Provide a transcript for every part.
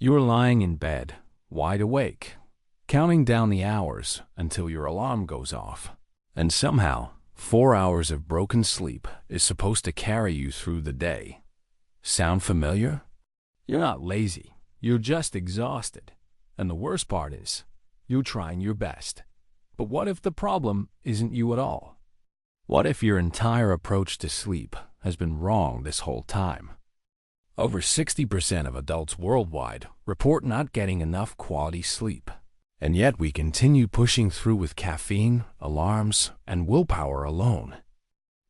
You're lying in bed, wide awake, counting down the hours until your alarm goes off. And somehow, 4 hours of broken sleep is supposed to carry you through the day. Sound familiar? You're not lazy. You're just exhausted. And the worst part is, you're trying your best. But what if the problem isn't you at all? What if your entire approach to sleep has been wrong this whole time? Over 60% of adults worldwide report not getting enough quality sleep. And yet we continue pushing through with caffeine, alarms, and willpower alone.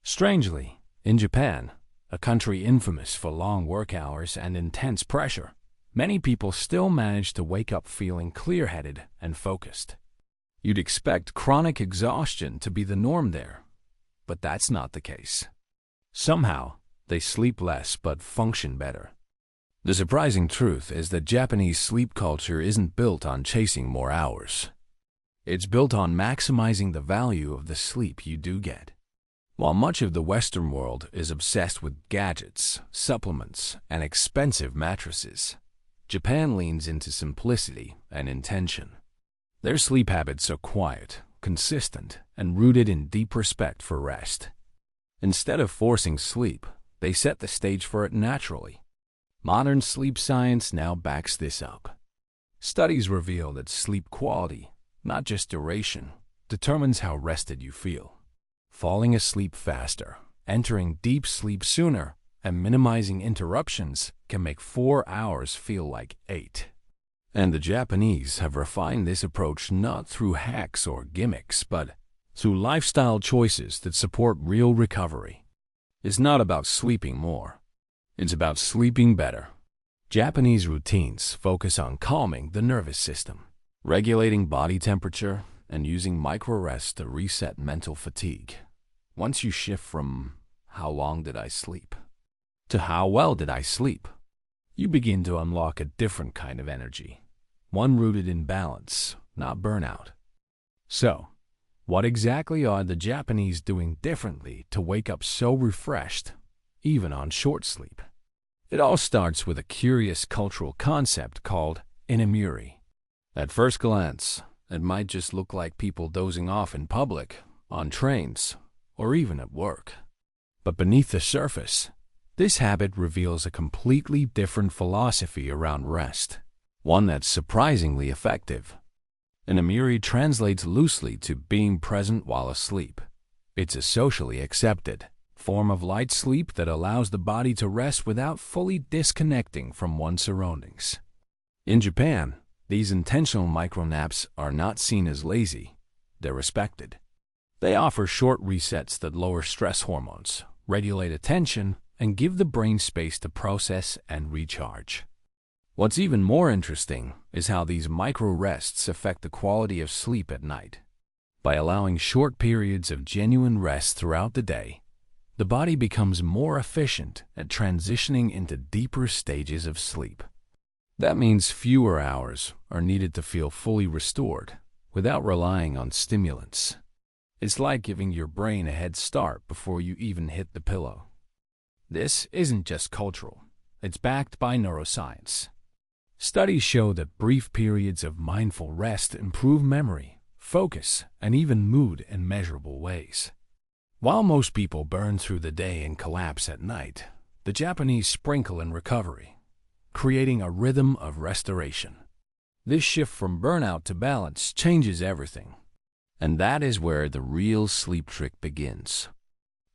Strangely, in Japan, a country infamous for long work hours and intense pressure, many people still manage to wake up feeling clear-headed and focused. You'd expect chronic exhaustion to be the norm there, but that's not the case. Somehow, they sleep less but function better. The surprising truth is that Japanese sleep culture isn't built on chasing more hours. It's built on maximizing the value of the sleep you do get. While much of the Western world is obsessed with gadgets, supplements, and expensive mattresses, Japan leans into simplicity and intention. Their sleep habits are quiet, consistent, and rooted in deep respect for rest. Instead of forcing sleep, they set the stage for it naturally. Modern sleep science now backs this up. Studies reveal that sleep quality, not just duration, determines how rested you feel. Falling asleep faster, entering deep sleep sooner, and minimizing interruptions can make 4 hours feel like 8. And the Japanese have refined this approach not through hacks or gimmicks, but through lifestyle choices that support real recovery. It's not about sleeping more. It's about sleeping better. Japanese routines focus on calming the nervous system, regulating body temperature, and using micro-rest to reset mental fatigue. Once you shift from "how long did I sleep" to "how well did I sleep," you begin to unlock a different kind of energy, one rooted in balance, not burnout. So, what exactly are the Japanese doing differently to wake up so refreshed, even on short sleep? It all starts with a curious cultural concept called inamuri. At first glance, it might just look like people dozing off in public, on trains, or even at work. But beneath the surface, this habit reveals a completely different philosophy around rest, one that's surprisingly effective. Inamuri translates loosely to being present while asleep. It's a socially accepted form of light sleep that allows the body to rest without fully disconnecting from one's surroundings. In Japan, these intentional micronaps are not seen as lazy. They're respected. They offer short resets that lower stress hormones, regulate attention, and give the brain space to process and recharge. What's even more interesting is how these micro-rests affect the quality of sleep at night. By allowing short periods of genuine rest throughout the day, the body becomes more efficient at transitioning into deeper stages of sleep. That means fewer hours are needed to feel fully restored without relying on stimulants. It's like giving your brain a head start before you even hit the pillow. This isn't just cultural. It's backed by neuroscience. Studies show that brief periods of mindful rest improve memory, focus, and even mood in measurable ways. While most people burn through the day and collapse at night, the Japanese sprinkle in recovery, creating a rhythm of restoration. This shift from burnout to balance changes everything. And that is where the real sleep trick begins.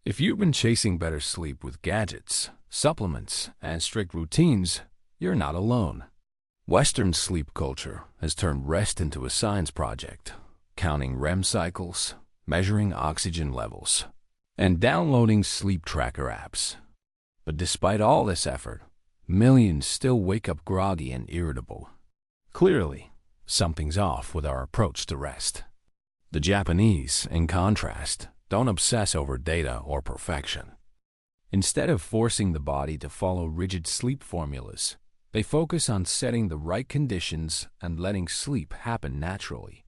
If you've been chasing better sleep with gadgets, supplements, and strict routines, you're not alone. Western sleep culture has turned rest into a science project, counting REM cycles, measuring oxygen levels, and downloading sleep tracker apps. But despite all this effort, millions still wake up groggy and irritable. Clearly, something's off with our approach to rest. The Japanese, in contrast, don't obsess over data or perfection. Instead of forcing the body to follow rigid sleep formulas, they focus on setting the right conditions and letting sleep happen naturally.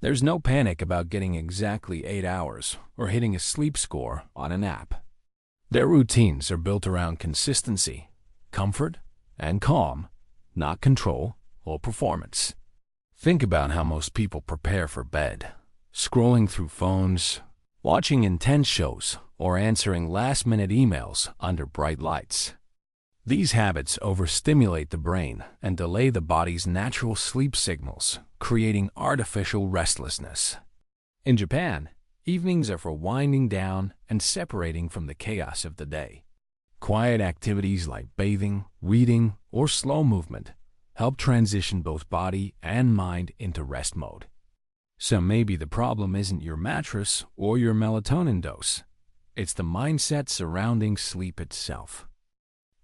There's no panic about getting exactly 8 hours or hitting a sleep score on an app. Their routines are built around consistency, comfort, and calm, not control or performance. Think about how most people prepare for bed, scrolling through phones, watching intense shows, or answering last-minute emails under bright lights. These habits overstimulate the brain and delay the body's natural sleep signals, creating artificial restlessness. In Japan, evenings are for winding down and separating from the chaos of the day. Quiet activities like bathing, reading, or slow movement help transition both body and mind into rest mode. So maybe the problem isn't your mattress or your melatonin dose. It's the mindset surrounding sleep itself.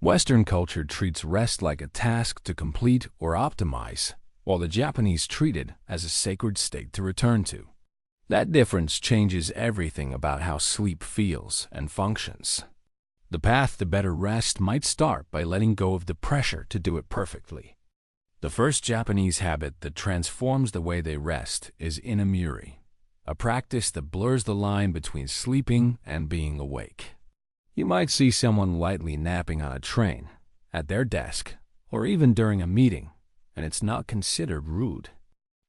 Western culture treats rest like a task to complete or optimize, while the Japanese treat it as a sacred state to return to. That difference changes everything about how sleep feels and functions. The path to better rest might start by letting go of the pressure to do it perfectly. The first Japanese habit that transforms the way they rest is inamuri, a practice that blurs the line between sleeping and being awake. You might see someone lightly napping on a train, at their desk, or even during a meeting, and it's not considered rude.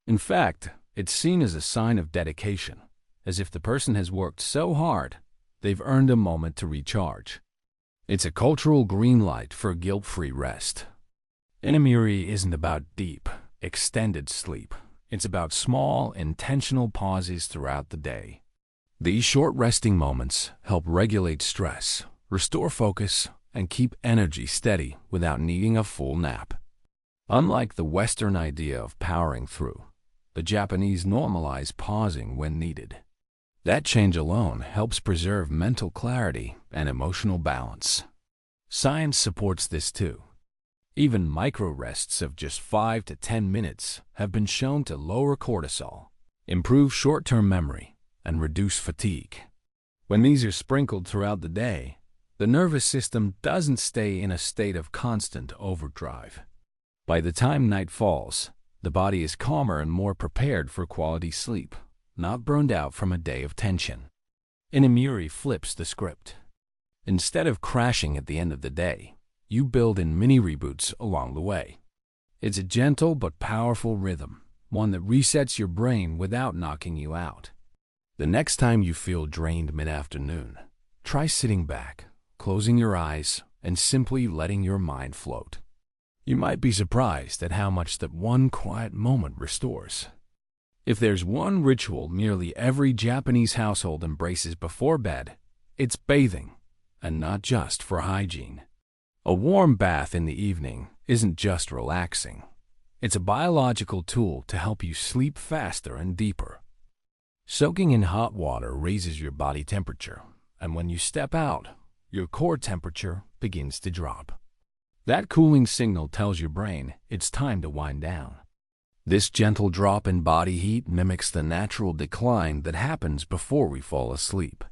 In fact, it's seen as a sign of dedication, as if the person has worked so hard, they've earned a moment to recharge. It's a cultural green light for guilt-free rest. Inamuri isn't about deep, extended sleep. It's about small, intentional pauses throughout the day. These short resting moments help regulate stress, restore focus, and keep energy steady without needing a full nap. Unlike the Western idea of powering through, the Japanese normalize pausing when needed. That change alone helps preserve mental clarity and emotional balance. Science supports this too. Even micro-rests of just 5 to 10 minutes have been shown to lower cortisol, improve short-term memory, and reduce fatigue. When these are sprinkled throughout the day, the nervous system doesn't stay in a state of constant overdrive. By the time night falls, the body is calmer and more prepared for quality sleep, not burned out from a day of tension. Inamuri flips the script. Instead of crashing at the end of the day, you build in mini reboots along the way. It's a gentle but powerful rhythm, one that resets your brain without knocking you out. The next time you feel drained mid-afternoon, try sitting back, closing your eyes, and simply letting your mind float. You might be surprised at how much that one quiet moment restores. If there's one ritual nearly every Japanese household embraces before bed, it's bathing, and not just for hygiene. A warm bath in the evening isn't just relaxing. It's a biological tool to help you sleep faster and deeper. Soaking in hot water raises your body temperature, and when you step out, your core temperature begins to drop. That cooling signal tells your brain it's time to wind down. This gentle drop in body heat mimics the natural decline that happens before we fall asleep.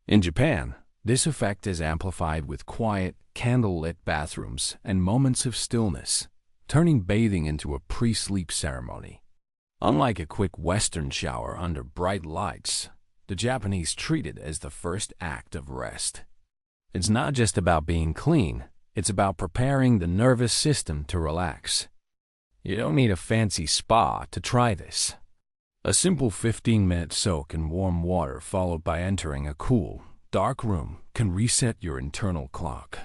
In Japan, this effect is amplified with quiet, candle-lit bathrooms and moments of stillness, turning bathing into a pre-sleep ceremony. Unlike a quick Western shower under bright lights, the Japanese treat it as the first act of rest. It's not just about being clean, it's about preparing the nervous system to relax. You don't need a fancy spa to try this. A simple 15-minute soak in warm water followed by entering a cool, dark room can reset your internal clock.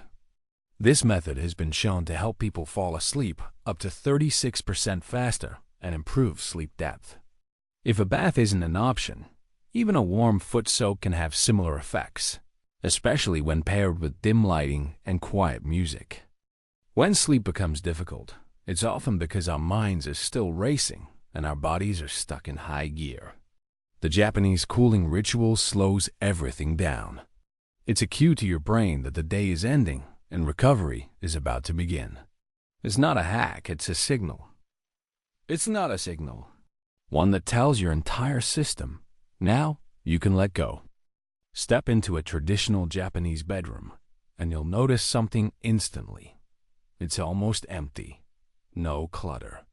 This method has been shown to help people fall asleep up to 36% faster and improve sleep depth. If a bath isn't an option, even a warm foot soak can have similar effects, especially when paired with dim lighting and quiet music. When sleep becomes difficult, it's often because our minds are still racing and our bodies are stuck in high gear. The Japanese cooling ritual slows everything down. It's a cue to your brain that the day is ending and recovery is about to begin. It's not a hack, it's a signal. It's not a signal. One that tells your entire system, now you can let go. Step into a traditional Japanese bedroom, and you'll notice something instantly. It's almost empty. No clutter.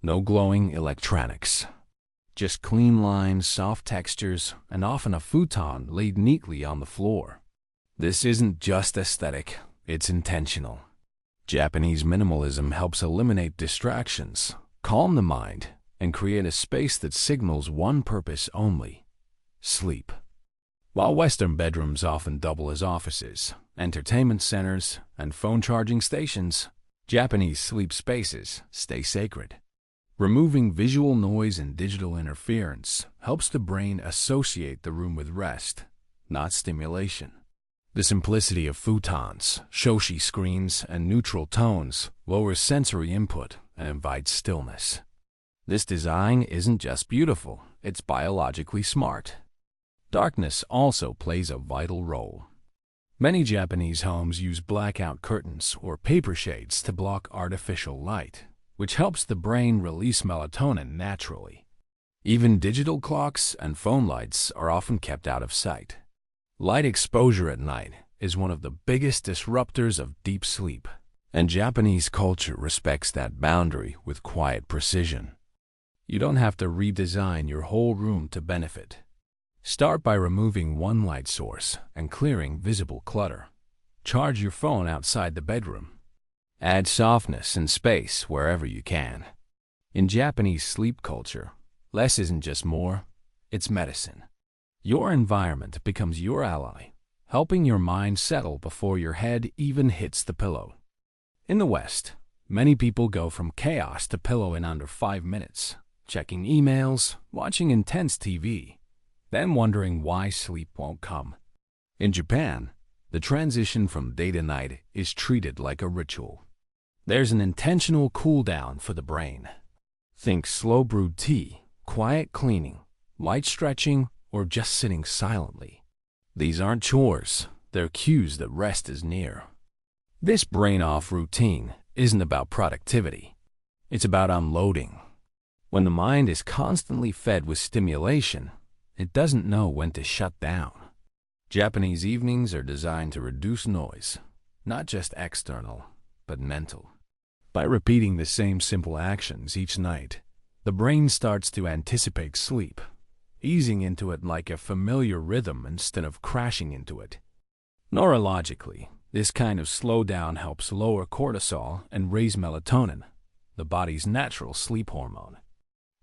No glowing electronics. Just clean lines, soft textures, and often a futon laid neatly on the floor. This isn't just aesthetic, it's intentional. Japanese minimalism helps eliminate distractions, calm the mind, and create a space that signals one purpose only: sleep. While Western bedrooms often double as offices, entertainment centers, and phone charging stations, Japanese sleep spaces stay sacred. Removing visual noise and digital interference helps the brain associate the room with rest, not stimulation. The simplicity of futons, shoshi screens, and neutral tones lowers sensory input and invites stillness. This design isn't just beautiful, it's biologically smart. Darkness also plays a vital role. Many Japanese homes use blackout curtains or paper shades to block artificial light, which helps the brain release melatonin naturally. Even digital clocks and phone lights are often kept out of sight. Light exposure at night is one of the biggest disruptors of deep sleep, and Japanese culture respects that boundary with quiet precision. You don't have to redesign your whole room to benefit. Start by removing one light source and clearing visible clutter. Charge your phone outside the bedroom. Add softness and space wherever you can. In Japanese sleep culture, less isn't just more, it's medicine. Your environment becomes your ally, helping your mind settle before your head even hits the pillow. In the West, many people go from chaos to pillow in under 5 minutes, checking emails, watching intense TV, then wondering why sleep won't come. In Japan, the transition from day to night is treated like a ritual. There's an intentional cool down for the brain. Think slow brewed tea, quiet cleaning, light stretching, or just sitting silently. These aren't chores, they're cues that rest is near. This brain-off routine isn't about productivity. It's about unloading. When the mind is constantly fed with stimulation, it doesn't know when to shut down. Japanese evenings are designed to reduce noise, not just external, but mental. By repeating the same simple actions each night, the brain starts to anticipate sleep, easing into it like a familiar rhythm instead of crashing into it. Neurologically, this kind of slowdown helps lower cortisol and raise melatonin, the body's natural sleep hormone.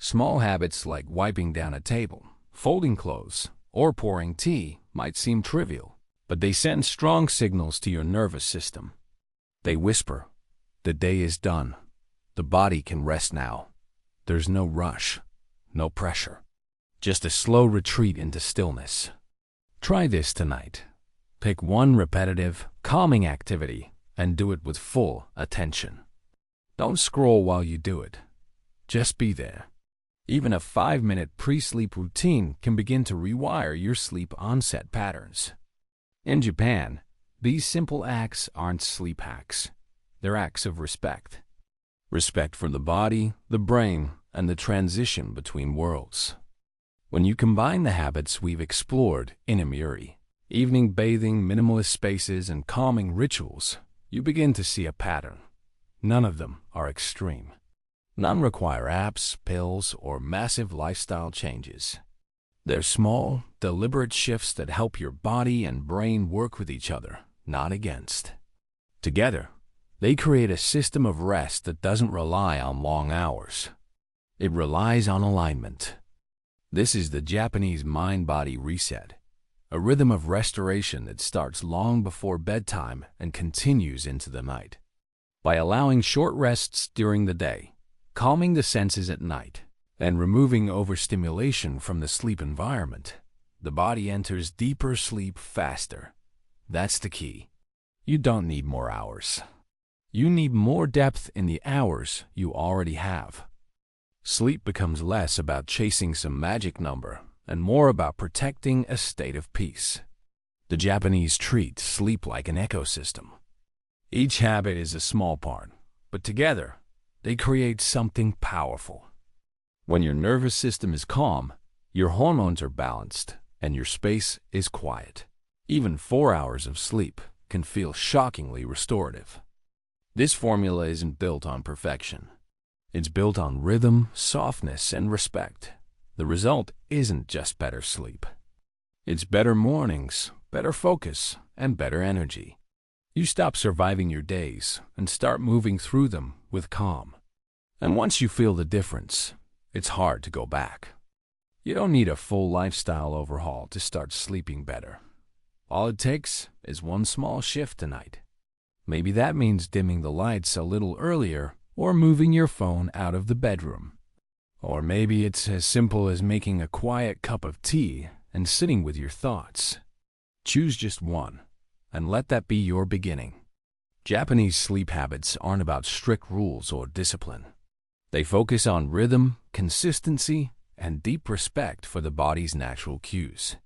Small habits like wiping down a table, folding clothes, or pouring tea might seem trivial, but they send strong signals to your nervous system. They whisper, "The day is done. The body can rest now." There's no rush, no pressure, just a slow retreat into stillness. Try this tonight. Pick one repetitive, calming activity and do it with full attention. Don't scroll while you do it. Just be there. Even a 5-minute pre-sleep routine can begin to rewire your sleep onset patterns. In Japan, these simple acts aren't sleep hacks. They're acts of respect. Respect for the body, the brain, and the transition between worlds. When you combine the habits we've explored in Imuri, evening bathing, minimalist spaces, and calming rituals, you begin to see a pattern. None of them are extreme. None require apps, pills, or massive lifestyle changes. They're small, deliberate shifts that help your body and brain work with each other, not against. Together, they create a system of rest that doesn't rely on long hours. It relies on alignment. This is the Japanese mind-body reset, a rhythm of restoration that starts long before bedtime and continues into the night. By allowing short rests during the day, calming the senses at night, and removing overstimulation from the sleep environment, the body enters deeper sleep faster. That's the key. You don't need more hours. You need more depth in the hours you already have. Sleep becomes less about chasing some magic number and more about protecting a state of peace. The Japanese treat sleep like an ecosystem. Each habit is a small part, but together, they create something powerful. When your nervous system is calm, your hormones are balanced, and your space is quiet. Even 4 hours of sleep can feel shockingly restorative. This formula isn't built on perfection. It's built on rhythm, softness, and respect. The result isn't just better sleep. It's better mornings, better focus, and better energy. You stop surviving your days and start moving through them with calm. And once you feel the difference, it's hard to go back. You don't need a full lifestyle overhaul to start sleeping better. All it takes is one small shift tonight. Maybe that means dimming the lights a little earlier or moving your phone out of the bedroom. Or maybe it's as simple as making a quiet cup of tea and sitting with your thoughts. Choose just one, and let that be your beginning. Japanese sleep habits aren't about strict rules or discipline. They focus on rhythm, consistency, and deep respect for the body's natural cues.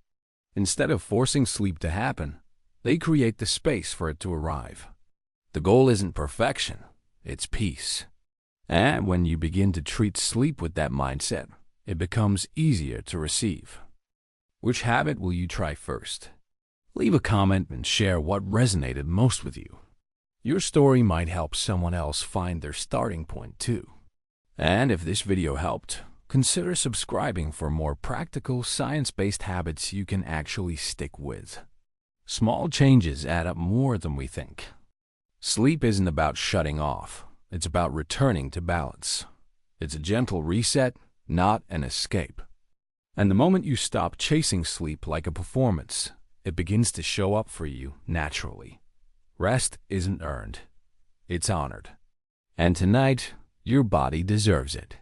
Instead of forcing sleep to happen, they create the space for it to arrive. The goal isn't perfection, it's peace. And when you begin to treat sleep with that mindset, it becomes easier to receive. Which habit will you try first? Leave a comment and share what resonated most with you. Your story might help someone else find their starting point too. And if this video helped, consider subscribing for more practical, science-based habits you can actually stick with. Small changes add up more than we think. Sleep isn't about shutting off. It's about returning to balance. It's a gentle reset, not an escape. And the moment you stop chasing sleep like a performance, it begins to show up for you naturally. Rest isn't earned. It's honored. And tonight, your body deserves it.